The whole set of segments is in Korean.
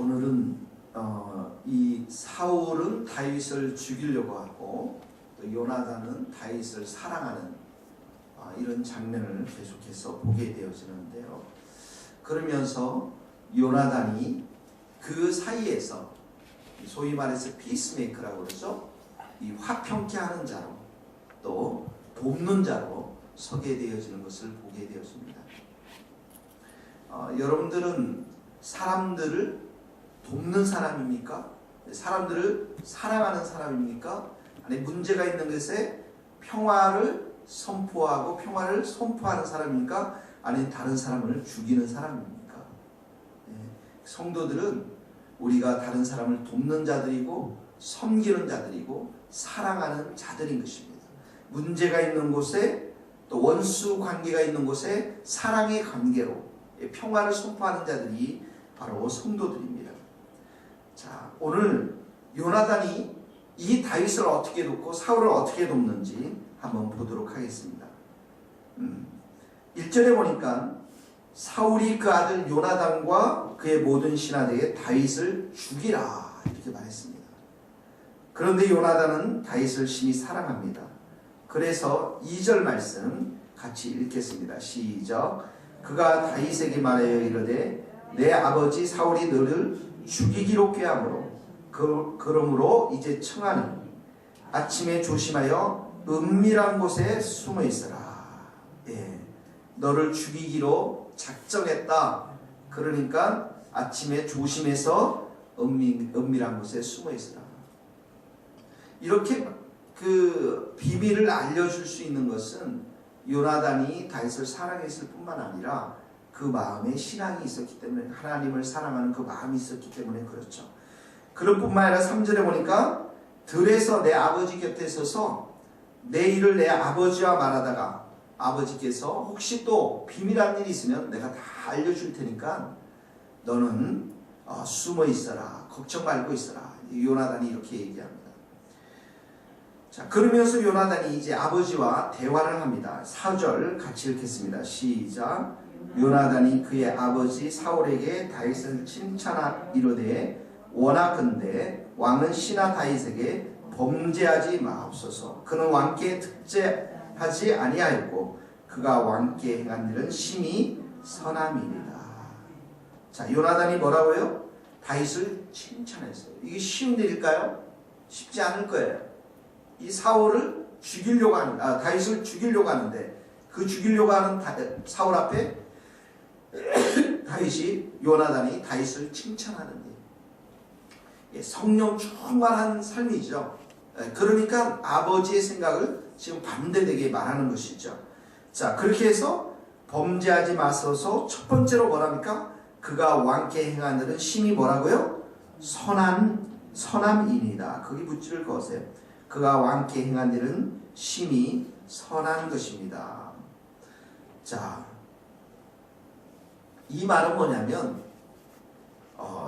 오늘은 이 사울은 다윗을 죽이려고 하고 또 요나단은 다윗을 사랑하는 이런 장면을 계속해서 보게 되어지는데요. 그러면서 요나단이 그 사이에서 소위 말해서 피스메이커라고 그러죠. 이 화평케 하는 자로 또 돕는 자로 서게 되어지는 것을 보게 되었습니다. 여러분들은 사람들을 돕는 사람입니까? 사람들을 사랑하는 사람입니까? 아니 문제가 있는 것에 평화를 선포하고 평화를 선포하는 사람입니까? 아니 다른 사람을 죽이는 사람입니까? 성도들은 우리가 다른 사람을 돕는 자들이고 섬기는 자들이고 사랑하는 자들인 것입니다. 문제가 있는 곳에 또 원수 관계가 있는 곳에 사랑의 관계로 평화를 선포하는 자들이 바로 성도들입니다. 자, 오늘 요나단이 이 다윗을 어떻게 돕고 사울을 어떻게 돕는지 한번 보도록 하겠습니다. 1절에 보니까 사울이 그 아들 요나단과 그의 모든 신하들에게 다윗을 죽이라 이렇게 말했습니다. 그런데 요나단은 다윗을 심히 사랑합니다. 그래서 2절 말씀 같이 읽겠습니다. 시작. 그가 다윗에게 말하여 이르되 내 아버지 사울이 너를 죽이기로 꾀하므로 그러므로 이제 청하니 아침에 조심하여 은밀한 곳에 숨어 있어라. 너를 죽이기로 작정했다. 그러니까 아침에 조심해서 은밀한 곳에 숨어 있어라. 이렇게 그 비밀을 알려줄 수 있는 것은 요나단이 다윗을 사랑했을 뿐만 아니라 그 마음에 신앙이 있었기 때문에 하나님을 사랑하는 그 마음이 있었기 때문에 그렇죠. 그럴 뿐만 아니라 3절에 보니까 들에서 내 아버지 곁에 서서 내 일을 내 아버지와 말하다가 아버지께서 혹시 또 비밀한 일이 있으면 내가 다 알려줄 테니까 너는 숨어 있어라. 걱정 말고 있어라. 요나단이 이렇게 얘기합니다. 자, 그러면서 요나단이 이제 아버지와 대화를 합니다. 4절 같이 읽겠습니다. 시작. 요나단이 그의 아버지 사울에게 다윗을 칭찬하이르되 원하건대 왕은 신하 다윗에게 범죄하지 마옵소서. 그는 왕께 득죄하지 아니하였고 그가 왕께 행한 일은 심히 선함이니라. 자, 요나단이 뭐라고요? 다윗을 칭찬했어요. 이게 쉬운 일일까요? 쉽지 않을 거예요. 이 사울을 죽이려고 하는, 다윗을 죽이려고 하는데 그 죽이려고 하는 사울 앞에 요나단이 다윗을 칭찬하는 일. 성령 충만한 삶이죠. 그러니까 아버지의 생각을 지금 반대되게 말하는 것이죠. 자, 그렇게 해서 범죄하지 마소서 첫 번째로 뭐랍니까? 그가 왕께 행한 일은 심히 뭐라고요? 선함이니이다. 거기 붙이를 거세요. 그가 왕께 행한 일은 심히 선한 것입니다. 자, 이 말은 뭐냐면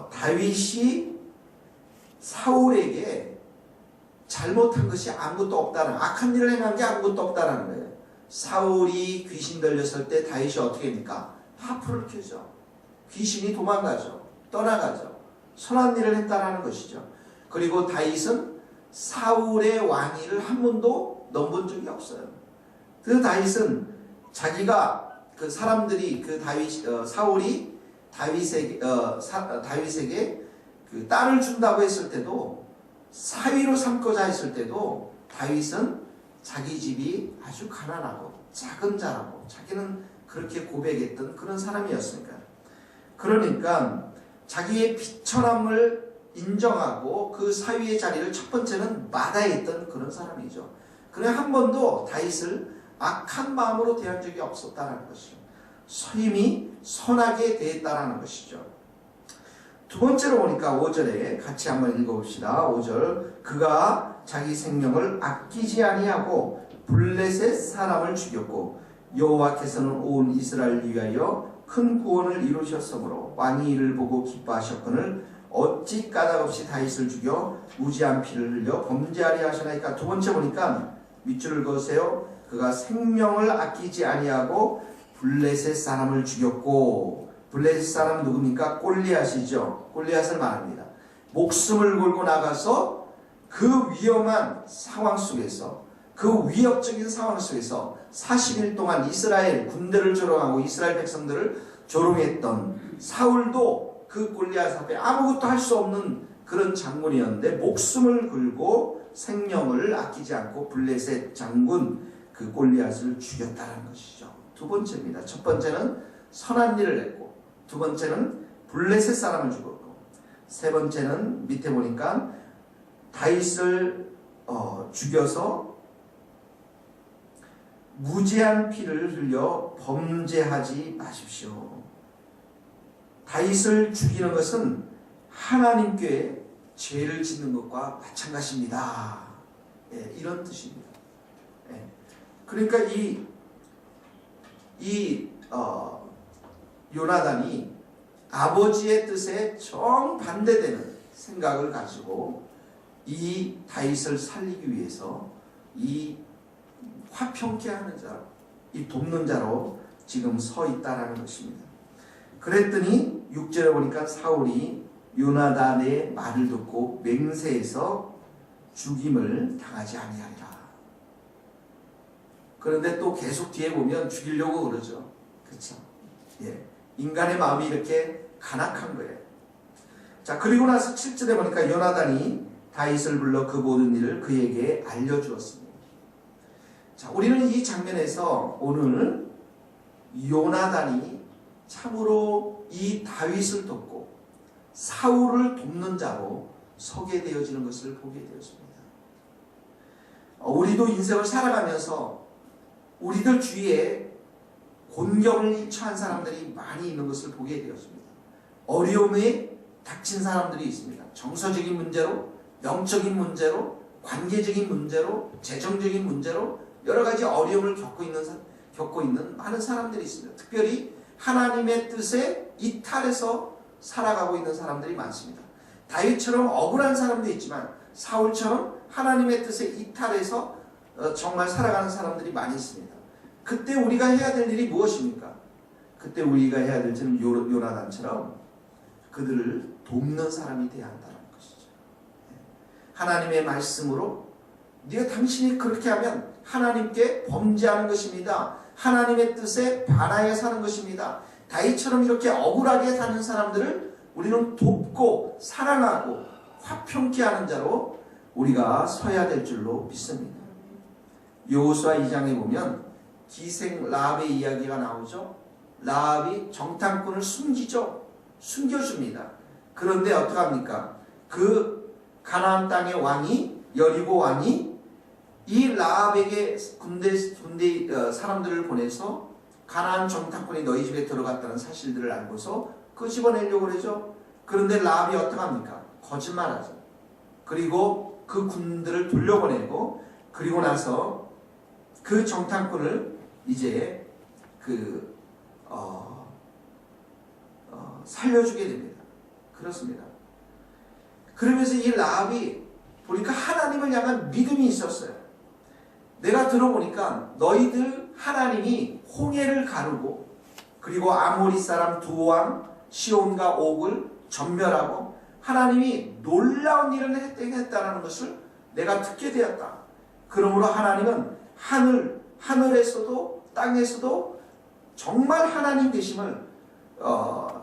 다윗이 사울에게 잘못한 것이 아무것도 없다는, 악한 일을 행한 게 아무것도 없다는 거예요. 사울이 귀신 들렸을 때 다윗이 어떻게 합니까? 하프를 켜죠. 귀신이 도망가죠. 떠나가죠. 선한 일을 했다라는 것이죠. 그리고 다윗은 사울의 왕위를 한 번도 넘본 적이 없어요. 그 다윗은 자기가 그 사람들이 그 사울이 다윗에게 그 딸을 준다고 했을 때도 사위로 삼고자 했을 때도 다윗은 자기 집이 아주 가난하고 작은 자라고 자기는 그렇게 고백했던 그런 사람이었으니까. 그러니까 자기의 비천함을 인정하고 그 사위의 자리를 첫 번째는 마다했던 그런 사람이죠. 그래 한 번도 다윗을 악한 마음으로 대한 적이 없었다는 것이죠. 이미 선하게 대했다는 것이죠. 두 번째로 보니까 5절에 같이 한번 읽어봅시다. 5절. 그가 자기 생명을 아끼지 아니하고 블레셋 사람을 죽였고 여호와께서는 온 이스라엘을 위하여 큰 구원을 이루셨으므로 왕이 이를 보고 기뻐하셨거늘 어찌 까닭없이 다윗을 죽여 무지한 피를 흘려 범죄하리 하시나이까. 두 번째 보니까 밑줄을 그으세요. 그가 생명을 아끼지 아니하고 블레셋 사람을 죽였고 블레셋 사람 누굽니까? 골리앗이죠. 골리앗을 말합니다. 목숨을 걸고 나가서 그 위험한 상황 속에서, 그 위협적인 상황 속에서 40일 동안 이스라엘 군대를 조롱하고 이스라엘 백성들을 조롱했던 사울도 그 골리앗 앞에 아무것도 할 수 없는 그런 장군이었는데 목숨을 걸고 생명을 아끼지 않고 블레셋 장군 그 골리앗을 죽였다는 것이죠. 두 번째입니다. 첫 번째는 선한 일을 했고, 두 번째는 블레셋 사람을 죽였고, 세 번째는 밑에 보니까 다윗을 죽여서 무죄한 피를 흘려 범죄하지 마십시오. 다윗을 죽이는 것은 하나님께 죄를 짓는 것과 마찬가지입니다. 예, 이런 뜻입니다. 예. 그러니까 요나단이 아버지의 뜻에 정반대되는 생각을 가지고 이 다윗을 살리기 위해서 이 화평케 하는 자, 이 돕는 자로 지금 서 있다라는 것입니다. 그랬더니 6절에 보니까 사울이 요나단의 말을 듣고 맹세해서 죽임을 당하지 아니하리라. 그런데 또 계속 뒤에 보면 죽이려고 그러죠. 그렇죠? 예. 인간의 마음이 이렇게 간악한 거예요. 자, 그리고 나서 7절에 보니까 요나단이 다윗을 불러 그 모든 일을 그에게 알려주었습니다. 자, 우리는 이 장면에서 오늘 요나단이 참으로 이 다윗을 돕고 사울을 돕는 자로 소개되어지는 것을 보게 되었습니다. 우리도 인생을 살아가면서 우리들 주위에 곤경을 처한 사람들이 많이 있는 것을 보게 되었습니다. 어려움에 닥친 사람들이 있습니다. 정서적인 문제로, 영적인 문제로, 관계적인 문제로, 재정적인 문제로 여러 가지 어려움을 겪고 있는 많은 사람들이 있습니다. 특별히 하나님의 뜻에 이탈해서 살아가고 있는 사람들이 많습니다. 다윗처럼 억울한 사람도 있지만 사울처럼 하나님의 뜻에 이탈해서 정말 살아가는 사람들이 많이 있습니다. 그때 우리가 해야 될 일이 무엇입니까? 그때 우리가 해야 될 일은 요나단처럼 그들을 돕는 사람이 되어야 한다는 것이죠. 하나님의 말씀으로 네가 당신이 그렇게 하면 하나님께 범죄하는 것입니다. 하나님의 뜻에 반하여 사는 것입니다. 다윗처럼 이렇게 억울하게 사는 사람들을 우리는 돕고 사랑하고 화평케 하는 자로 우리가 서야 될 줄로 믿습니다. 여호수아 2장에 보면 기생 라합의 이야기가 나오죠. 라합이 정탐꾼을 숨겨줍니다. 그런데 어떡합니까? 그 가나안 땅의 왕이, 여리고 왕이 이 라합에게 군대 사람들을 보내서 가나안 정탐꾼이 너희 집에 들어갔다는 사실들을 알고서 끄집어내려고 그러죠. 그런데 라합이 어떡합니까? 거짓말하죠. 그리고 그 군들을 돌려보내고, 그리고 나서 그 정탐꾼을 이제 살려주게 됩니다. 그렇습니다. 그러면서 이 라합이 보니까 하나님을 향한 믿음이 있었어요. 내가 들어보니까 너희들 하나님이 홍해를 가르고 그리고 아모리 사람 두 왕 시온과 옥을 전멸하고 하나님이 놀라운 일을 했다는 것을 내가 듣게 되었다. 그러므로 하나님은 하늘에서도 땅에서도 정말 하나님 되심을,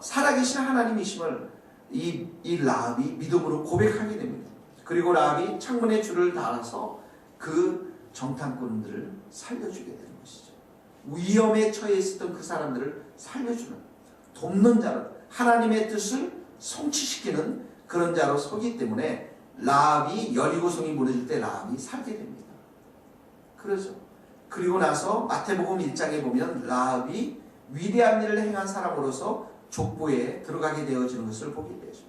살아계신 하나님이심을 이 라합이 믿음으로 고백하게 됩니다. 그리고 라합이 창문에 줄을 달아서 그 정탐꾼들을 살려주게 되는 것이죠. 위험에 처해 있었던 그 사람들을 살려주는, 돕는 자로, 하나님의 뜻을 성취시키는 그런 자로 서기 때문에 라합이, 여리고성이 무너질 때 라합이 살게 됩니다. 그렇죠. 그리고 나서 마태복음 1장에 보면 라합이 위대한 일을 행한 사람으로서 족보에 들어가게 되어지는 것을 보게 되죠.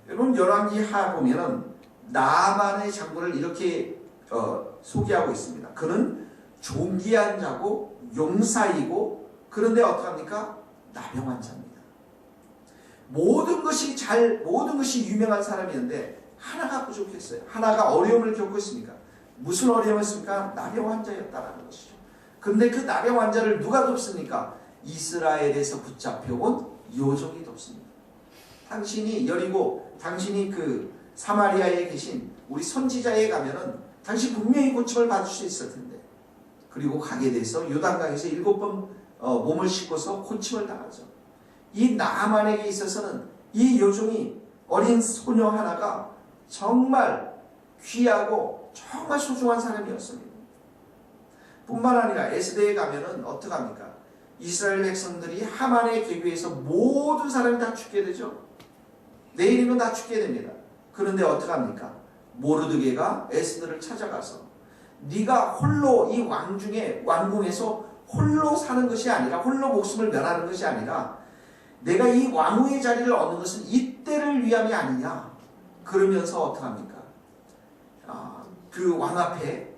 여러분, 열왕기하 보면은 나만의 장군을 이렇게 소개하고 있습니다. 그는 존귀한 자고 용사이고, 그런데 어떡합니까? 나병한 자입니다. 모든 것이 유명한 사람이었는데 하나가 부족했어요. 하나가 어려움을 겪고 있습니까? 무슨 어려움이었습니까? 나병 환자였다라는 것이죠. 근데 그 나병 환자를 누가 돕습니까? 이스라엘에서 붙잡혀온 요정이 돕습니다. 당신이 여리고 당신이 그 사마리아에 계신 우리 선지자에 가면은 당신 분명히 고침을 받을 수 있을 텐데, 그리고 가게 돼서 요단강에서 7번 몸을 씻고서 고침을 당하죠. 이 나아만에게 있어서는 이 요정이 어린 소녀 하나가 정말 귀하고 정말 소중한 사람이었습니다. 뿐만 아니라 에스더에 가면은 어떡합니까? 이스라엘 백성들이 하만의 계교에서 모든 사람이 다 죽게 되죠. 내일이면 다 죽게 됩니다. 그런데 어떡합니까? 모르드게가 에스더를 찾아가서 네가 홀로 이 왕궁에서 홀로 사는 것이 아니라, 홀로 목숨을 면하는 것이 아니라, 내가 이 왕후의 자리를 얻는 것은 이때를 위함이 아니냐. 그러면서 어떡합니까? 그 왕 앞에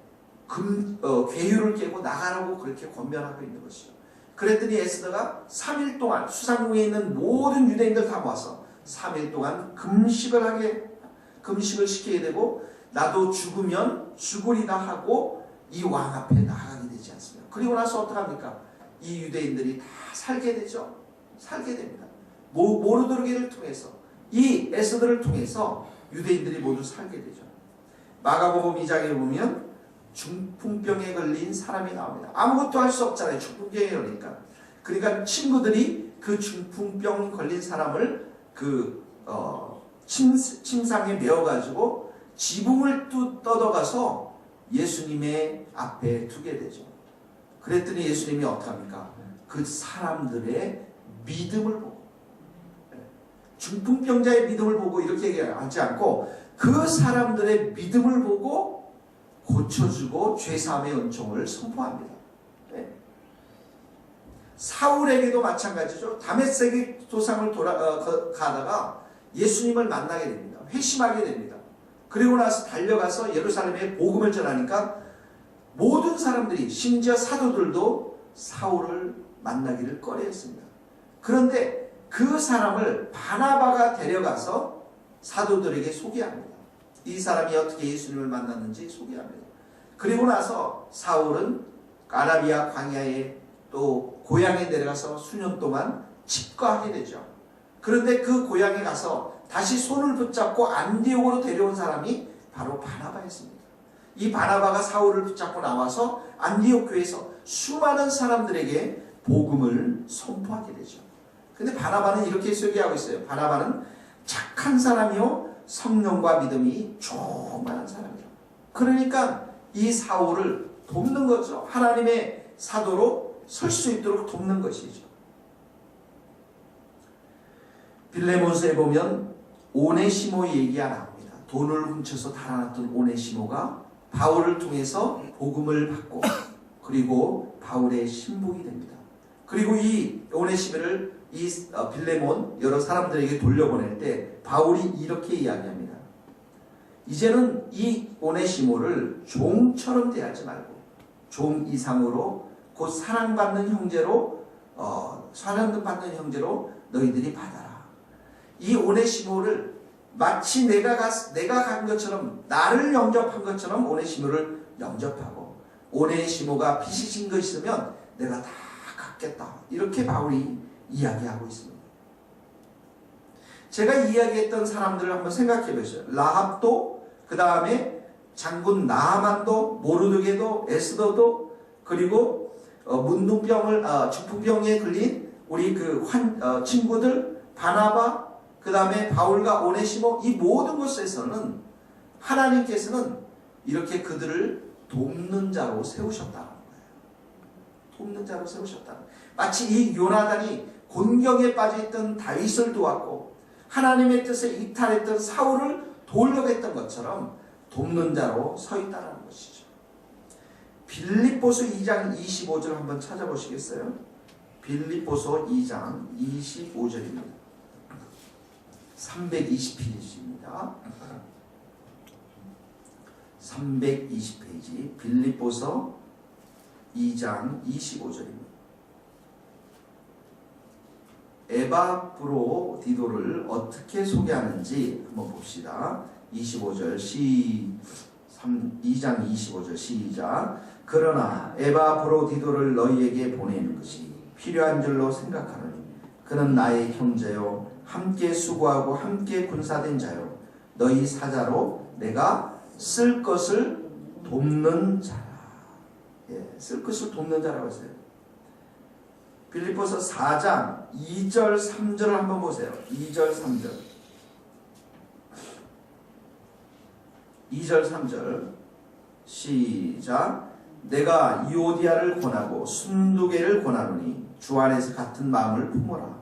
괴유를 깨고 나가라고 그렇게 권면하고 있는 것이죠. 그랬더니 에스더가 3일 동안 수상궁에 있는 모든 유대인들 다 모아서 3일 동안 금식을 시켜야 되고, 나도 죽으면 죽으리다 하고 이 왕 앞에 나가게 되지 않습니까? 그리고 나서 어떡합니까? 이 유대인들이 다 살게 되죠. 살게 됩니다. 모르드게를 통해서, 이 에스더를 통해서 유대인들이 모두 살게 되죠. 마가복음 2장에 보면 중풍병에 걸린 사람이 나옵니다. 아무것도 할 수 없잖아요. 중풍병에 걸리니까. 그러니까 친구들이 그 중풍병 걸린 사람을 침상에 메어가지고 지붕을 뜯어가서 예수님의 앞에 두게 되죠. 그랬더니 예수님이 어떡합니까? 그 사람들의 믿음을 보고, 중풍병자의 믿음을 보고 이렇게 얘기하지 않고 그 사람들의 믿음을 보고 고쳐주고 죄사함의 은총을 선포합니다. 사울에게도 마찬가지죠. 다메섹의 도상을 가다가 예수님을 만나게 됩니다. 회심하게 됩니다. 그리고 나서 달려가서 예루살렘에 복음을 전하니까 모든 사람들이, 심지어 사도들도 사울을 만나기를 꺼려했습니다. 그런데 그 사람을 바나바가 데려가서 사도들에게 소개합니다. 이 사람이 어떻게 예수님을 만났는지 소개합니다. 그리고 나서 사울은 아라비아 광야에 또 고향에 내려가서 수년 동안 집거하게 되죠. 그런데 그 고향에 가서 다시 손을 붙잡고 안디옥으로 데려온 사람이 바로 바나바였습니다. 이 바나바가 사울을 붙잡고 나와서 안디옥 교회에서 수많은 사람들에게 복음을 선포하게 되죠. 근데 바나바는 이렇게 소개하고 있어요. 바나바는 착한 사람이요, 성령과 믿음이 충만한 사람이요. 그러니까 이 사울을 돕는 거죠. 하나님의 사도로 설 수 있도록 돕는 것이죠. 빌레몬서에 보면 오네시모 얘기가 나옵니다. 돈을 훔쳐서 달아났던 오네시모가 바울을 통해서 복음을 받고, 그리고 바울의 신복이 됩니다. 그리고 이 오네시모를 빌레몬 여러 사람들에게 돌려보낼 때 바울이 이렇게 이야기합니다. 이제는 이 오네시모를 종처럼 대하지 말고 종 이상으로, 곧 사랑받는 형제로, 사랑받는 형제로 너희들이 받아라. 이 오네시모를 마치 내가 간 것처럼, 나를 영접한 것처럼 오네시모를 영접하고, 오네시모가 빚이진 거 있으면 내가 다 갚겠다. 이렇게 바울이 이야기하고 있습니다. 제가 이야기했던 사람들을 한번 생각해 보세요. 라합도, 그 다음에 장군 나하만도, 모르드게도, 에스더도, 그리고 중풍병에 걸린 우리 친구들, 바나바, 그 다음에 바울과 오네시모, 이 모든 것에서는 하나님께서는 이렇게 그들을 돕는 자로 세우셨다는 거예요. 돕는 자로 세우셨다는 거예요. 마치 이 요나단이 곤경에 빠져있던 다윗을 도왔고 하나님의 뜻에 이탈했던 사울을 도우려고 했던 것처럼 돕는 자로 서 있다는 것이죠. 빌립보서 2장 25절 한번 찾아보시겠어요? 빌립보서 2장 25절입니다. 320페이지입니다. 320페이지 빌립보서 2장 25절입니다. 에바브로디도를 어떻게 소개하는지 한번 봅시다. 25절 2장 25절 시작. 그러나 에바브로디도를 너희에게 보내는 것이 필요한 줄로 생각하노니 그는 나의 형제요 함께 수고하고 함께 군사된 자요 너희 사자로 내가 쓸 것을 돕는 자라. 쓸 것을 돕는 자라고 했어요. 빌립보서 4장 2절 3절을 한번 보세요. 2절 3절 2절 3절 시작. 내가 이오디아를 권하고 순두개를 권하노니 주 안에서 같은 마음을 품어라.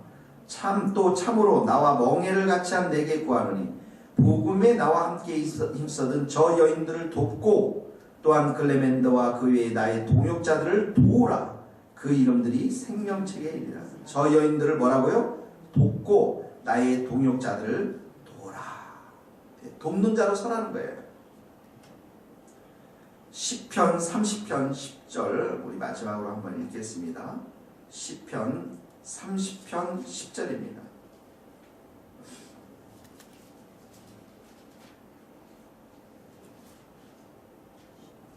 참으로 나와 멍에를 같이 한 내게 구하노니 복음에 나와 함께 힘써든 저 여인들을 돕고 또한 클레멘더와 그 외에 나의 동역자들을 도우라. 그 이름들이 생명책에 이르라. 저 여인들을 뭐라고요? 돕고 나의 동역자들을 도우라. 돕는 자로 서라는 거예요. 시편 30편 10절 우리 마지막으로 한번 읽겠습니다. 시편 30편 10절입니다.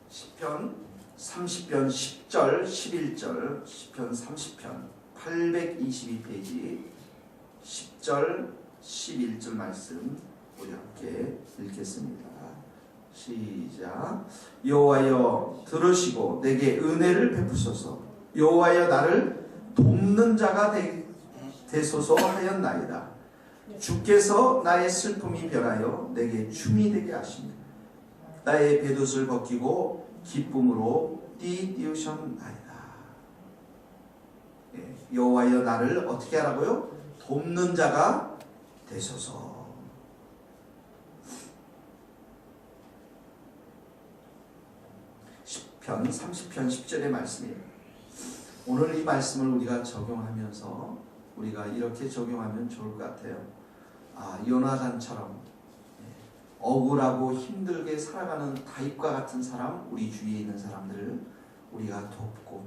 시편 30편 10절 11절 시편 30편 822페이지 10절 11절 말씀 우리 함께 읽겠습니다. 시작. 여호와여 들으시고 내게 은혜를 베푸소서. 여호와여 나를 돕는 자가 되소서 하였나이다. 주께서 나의 슬픔이 변하여 내게 춤이 되게 하시니 나의 벨옷을 벗기고 기쁨으로 띠띠우셨나이다. 여호와여 나를 어떻게 하라고요? 돕는 자가 되소서. 시편 30편 10절의 말씀이에요. 오늘 이 말씀을 우리가 적용하면서 우리가 이렇게 적용하면 좋을 것 같아요. 요나단처럼 억울하고 힘들게 살아가는 다윗과 같은 사람, 우리 주위에 있는 사람들을 우리가 돕고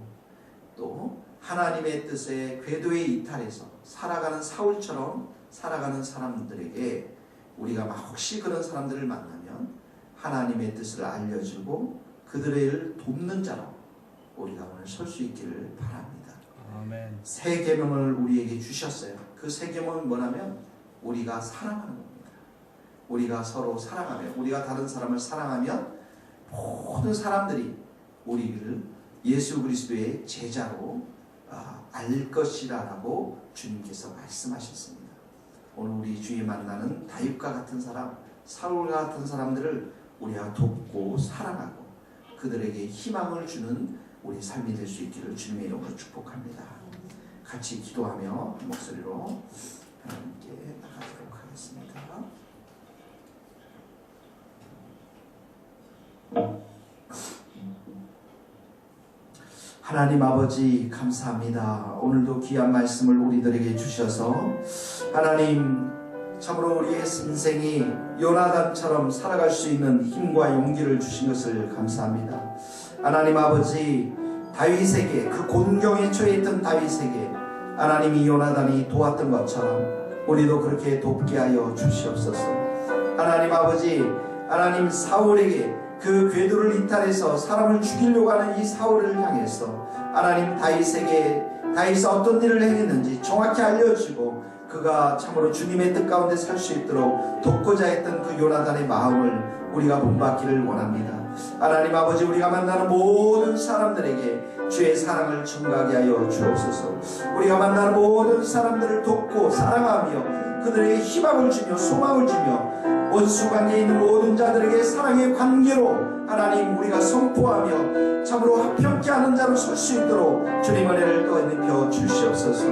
또 하나님의 뜻에 궤도에 이탈해서 살아가는 사울처럼 살아가는 사람들에게 우리가 혹시 그런 사람들을 만나면 하나님의 뜻을 알려주고 그들을 돕는 자로 우리가 오늘 설 수 있기를 바랍니다. 아멘. 새 계명을 우리에게 주셨어요. 그 새 계명은 뭐냐면 우리가 사랑하는 겁니다. 우리가 서로 사랑하며 우리가 다른 사람을 사랑하면 모든 사람들이 우리를 예수 그리스도의 제자로 알 것이라고 주님께서 말씀하셨습니다. 오늘 우리 주위에 만나는 다윗과 같은 사람, 사울과 같은 사람들을 우리가 돕고 사랑하고 그들에게 희망을 주는 우리 삶이 될 수 있기를 주님의 이름으로 축복합니다. 같이 기도하며 한 목소리로 하나님께 나가도록 하겠습니다. 하나님 아버지 감사합니다. 오늘도 귀한 말씀을 우리들에게 주셔서 하나님 참으로 우리의 인생이 요나단처럼 살아갈 수 있는 힘과 용기를 주신 것을 감사합니다. 하나님 아버지 다윗에게 그 곤경에 처해 있던 다윗에게 하나님이 요나단이 도왔던 것처럼 우리도 그렇게 돕게 하여 주시옵소서. 하나님 아버지 하나님 사울에게 그 궤도를 이탈해서 사람을 죽이려고 하는 이 사울을 향해서 하나님 다윗이 어떤 일을 행했는지 정확히 알려주고 그가 참으로 주님의 뜻 가운데 살 수 있도록 돕고자 했던 그 요나단의 마음을 우리가 본받기를 원합니다. 하나님 아버지 우리가 만나는 모든 사람들에게 주의 사랑을 증가하게 하여 주옵소서. 우리가 만나는 모든 사람들을 돕고 사랑하며 그들에게 희망을 주며 소망을 주며 원수관계에 있는 모든 자들에게 사랑의 관계로 하나님 우리가 선포하며 참으로 합평케 하는 자로 설 수 있도록 주님 은혜를 떠입혀 주시옵소서.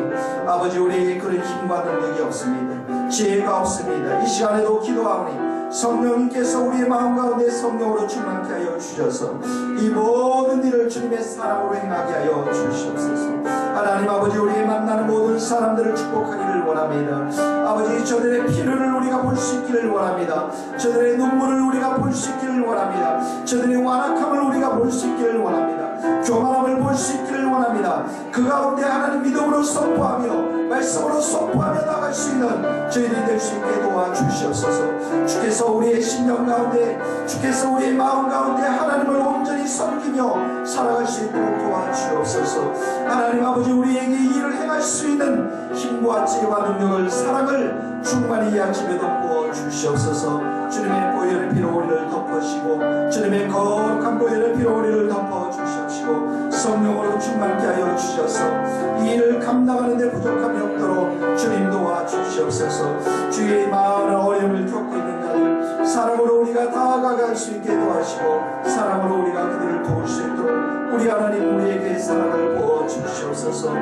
아버지 우리에게 그런 힘과 능력이 없습니다. 지혜가 없습니다. 이 시간에도 기도하오니 성령님께서 우리의 마음 가운데 성령으로 충만케 하여 주셔서 이 모든 일을 주님의 사랑으로 행하게 하여 주시옵소서. 하나님 아버지 우리의 만나는 모든 사람들을 축복하기를 원합니다. 아버지 저들의 피로를 우리가 볼 수 있기를 원합니다. 저들의 눈물을 우리가 볼 수 있기를 원합니다. 저들의 완악함을 우리가 볼 수 있기를 원합니다. 원합니다. 교만함을 볼 수 있기를 원합니다. 그 가운데 하나님 믿음으로 선포하며 말씀으로 선포하며 나갈 수 있는 저희들이 될 수 있게 도와주시옵소서. 주께서 우리의 심령 가운데, 주께서 우리의 마음 가운데 하나님을 온전히 섬기며 살아갈 수 있도록 도와주옵소서. 하나님 아버지, 우리에게 이 일을 행할 수 있는 힘과 지혜와 능력을, 사랑을 충만히 이 아침에도 부어주시옵소서. 주님의 보혈의 피로 우리를 덮으시고, 주님의 거룩한 보혈의 피로 우리를 덮어주시옵시고, 성령으로 충만케 하여 주셔서 이 일을 감당하는 데 부족함이 없도록 주님 도와주시옵소서. 주의 많은 어려움을 겪고 있는 자들, 사랑으로 우리가 다가갈 수 있게 도와주시고, 사랑으로 우리가 그들을 도울 수 있도록 우리 하나님 우리에게 사랑을 부어주시옵소서.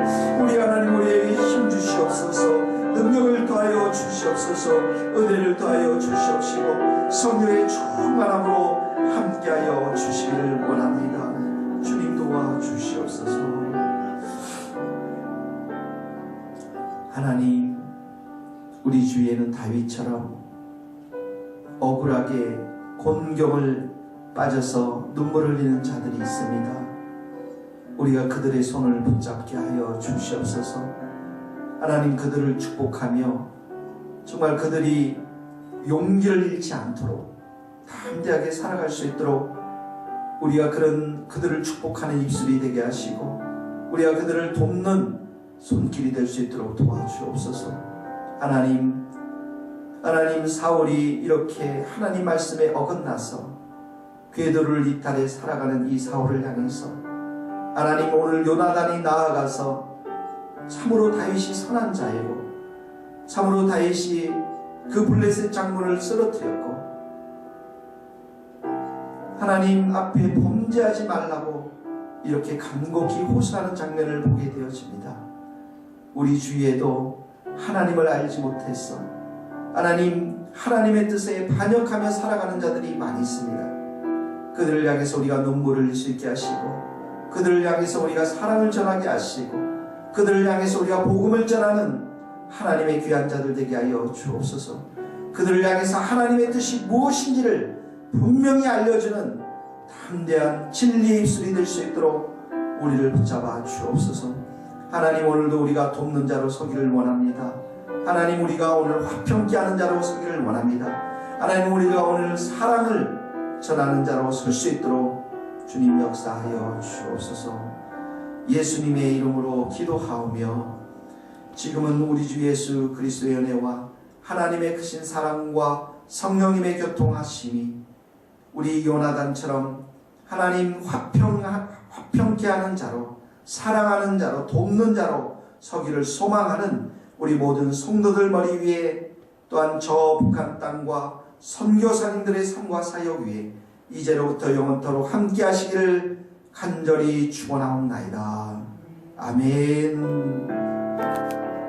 우리 하나님 우리에게 힘 주시옵소서. 능력을 더하여 주시옵소서. 은혜를 더하여 주시옵시고, 성령의 충만함으로 함께하여 주시기를 원합니다. 주님 도와주시옵소서. 하나님, 우리 주위에는 다윗처럼 억울하게 곤경을 빠져서 눈물을 흘리는 자들이 있습니다. 우리가 그들의 손을 붙잡게 하여 주시옵소서. 하나님, 그들을 축복하며 정말 그들이 용기를 잃지 않도록 담대하게 살아갈 수 있도록 우리가 그들을 축복하는 입술이 되게 하시고, 우리가 그들을 돕는 손길이 될 수 있도록 도와주옵소서. 하나님, 사울이 이렇게 하나님 말씀에 어긋나서 궤도를 이탈해 살아가는 이 사울을 향해서 하나님, 오늘 요나단이 나아가서 참으로 다윗이 선한 자이고, 참으로 다윗이 그 블레셋 장군을 쓰러뜨렸고, 하나님 앞에 범죄하지 말라고 이렇게 간곡히 호소하는 장면을 보게 되어집니다. 우리 주위에도 하나님을 알지 못했어 하나님의 뜻에 반역하며 살아가는 자들이 많이 있습니다. 그들을 향해서 우리가 눈물을 흘릴 수 있게 하시고, 그들을 향해서 우리가 사랑을 전하게 하시고, 그들을 향해서 우리가 복음을 전하는 하나님의 귀한 자들 되게 하여 주옵소서. 그들을 향해서 하나님의 뜻이 무엇인지를 분명히 알려주는 담대한 진리의 입술이 될 수 있도록 우리를 붙잡아 주옵소서. 하나님, 오늘도 우리가 돕는 자로 서기를 원합니다. 하나님, 우리가 오늘 화평케 하는 자로 서기를 원합니다. 하나님, 우리가 오늘 사랑을 전하는 자로 설 수 있도록 주님 역사하여 주옵소서. 예수님의 이름으로 기도하오며, 지금은 우리 주 예수 그리스도의 은혜와 하나님의 크신 사랑과 성령님의 교통하심이 우리 요나단처럼 하나님 화평케 하는 자로, 사랑하는 자로, 돕는 자로 서기를 소망하는 우리 모든 성도들 머리 위에, 또한 저 북한 땅과 선교사님들의 삶과 사역 위에 이제로부터 영원토록 함께 하시기를 간절히 축원하옵나이다. 아멘.